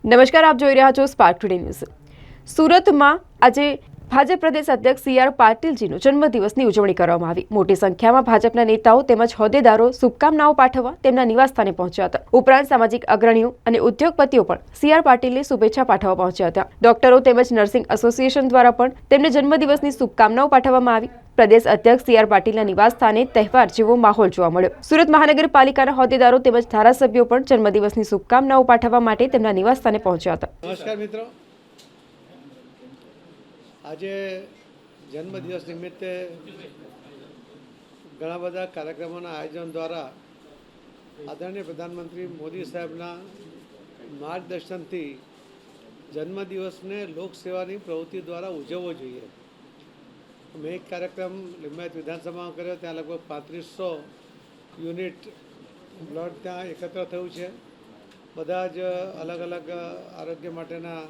નમસ્કાર, આપ જોઈ રહ્યા છો સ્પાર્ક ટુડે ન્યૂઝ। સુરતમાં આજે ભાજપ પ્રદેશ અધ્યક્ષ સી આર પાટીલજીનો જન્મદિવસની ઉજવણી કરવામાં આવી। મોટી સંખ્યામાં ભાજપના નેતાઓ તેમજ હોદ્દેદારો શુભકામનાઓ પાઠવવા તેમના નિવાસસ્થાને પહોંચ્યા હતા। ઉપરાંત સામાજિક અગ્રણીઓ અને ઉદ્યોગપતિઓ પણ સી આર પાટીલને શુભેચ્છા પાઠવવા પહોંચ્યા હતા। ડોક્ટરો તેમજ નર્સિંગ એસોસિએશન દ્વારા પણ તેમને જન્મદિવસની શુભકામનાઓ પાઠવવામાં આવી। પ્રદેશ અધ્યક્ષ સી આર પાટીલના નિવાસસ્થાને તહેવાર જેવો માહોલ જોવા મળ્યો। સુરત મહાનગરપાલિકાના હોદ્દેદારો તેમજ ધારાસભ્યો પણ જન્મદિવસની શુભકામનાઓ પાઠવવા માટે તેમના નિવાસસ્થાને પહોંચ્યા હતા। નમસ્કાર મિત્રો, આજે જન્મદિવસ નિમિત્તે ઘણા બધા કાર્યક્રમોના આયોજન દ્વારા આદરણીય પ્રધાનમંત્રી મોદી સાહેબના માર્ગદર્શનથી જન્મદિવસને લોકસેવાની પ્રવૃત્તિ દ્વારા ઉજવવો જોઈએ। મેં એક કાર્યક્રમ લિંબાયત વિધાનસભામાં કર્યો, ત્યાં લગભગ 3500 યુનિટ બ્લડ ત્યાં એકત્ર થયું છે। બધા જ અલગ અલગ આરોગ્ય માટેના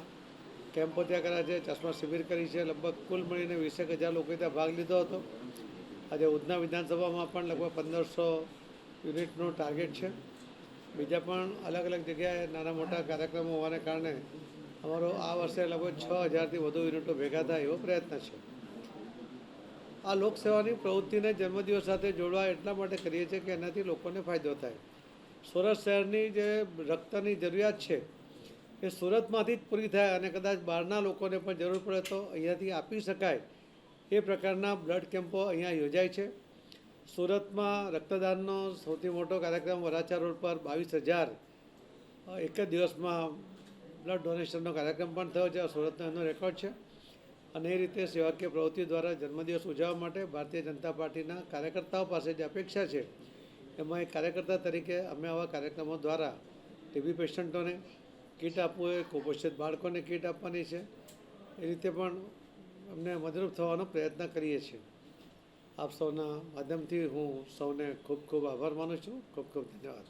કેમ્પો ત્યાં કર્યા છે, ચશ્મા શિબિર કરી છે। લગભગ કુલ મળીને 20,000 લોકોએ ત્યાં ભાગ લીધો હતો। આજે ઉધના વિધાનસભામાં પણ લગભગ 1500 યુનિટનું ટાર્ગેટ છે। બીજા પણ અલગ અલગ જગ્યાએ નાના મોટા કાર્યક્રમો હોવાને કારણે અમારો આ વર્ષે લગભગ 6,000થી વધુ યુનિટો ભેગા થાય એવો પ્રયત્ન છે। આ લોકસેવાની પ્રવૃત્તિને જન્મદિવસ સાથે જોડવા એટલા માટે કરીએ છીએ કે એનાથી લોકોને ફાયદો થાય। સુરત શહેરની જે રક્તની જરૂરિયાત છે એ સુરતમાંથી જ પૂરી થાય અને કદાચ બહારના લોકોને પણ જરૂર પડે તો અહીંયાથી આપી શકાય એ પ્રકારના બ્લડ કેમ્પો અહીંયા યોજાય છે। સુરતમાં રક્તદાનનો સૌથી મોટો કાર્યક્રમ વરાછા રોડ પર 22,000 એક જ દિવસમાં બ્લડ ડોનેશનનો કાર્યક્રમ પણ થયો છે। સુરતનો એનો રેકોર્ડ છે અને એ રીતે સેવાકીય પ્રવૃત્તિ દ્વારા જન્મદિવસ ઉજવવા માટે ભારતીય જનતા પાર્ટીના કાર્યકર્તાઓ પાસે જે અપેક્ષા છે એમાં એક કાર્યકર્તા તરીકે અમે આવા કાર્યક્રમો દ્વારા ટીબી પેશન્ટોને કીટ આપવું હોય, કુપોષિત બાળકોને કીટ આપવાની છે, એ રીતે પણ અમને મદદરૂપ થવાનો પ્રયત્ન કરીએ છીએ। આપ સૌના માધ્યમથી હું સૌને ખૂબ ખૂબ આભાર માનું છું। ખૂબ ખૂબ ધન્યવાદ।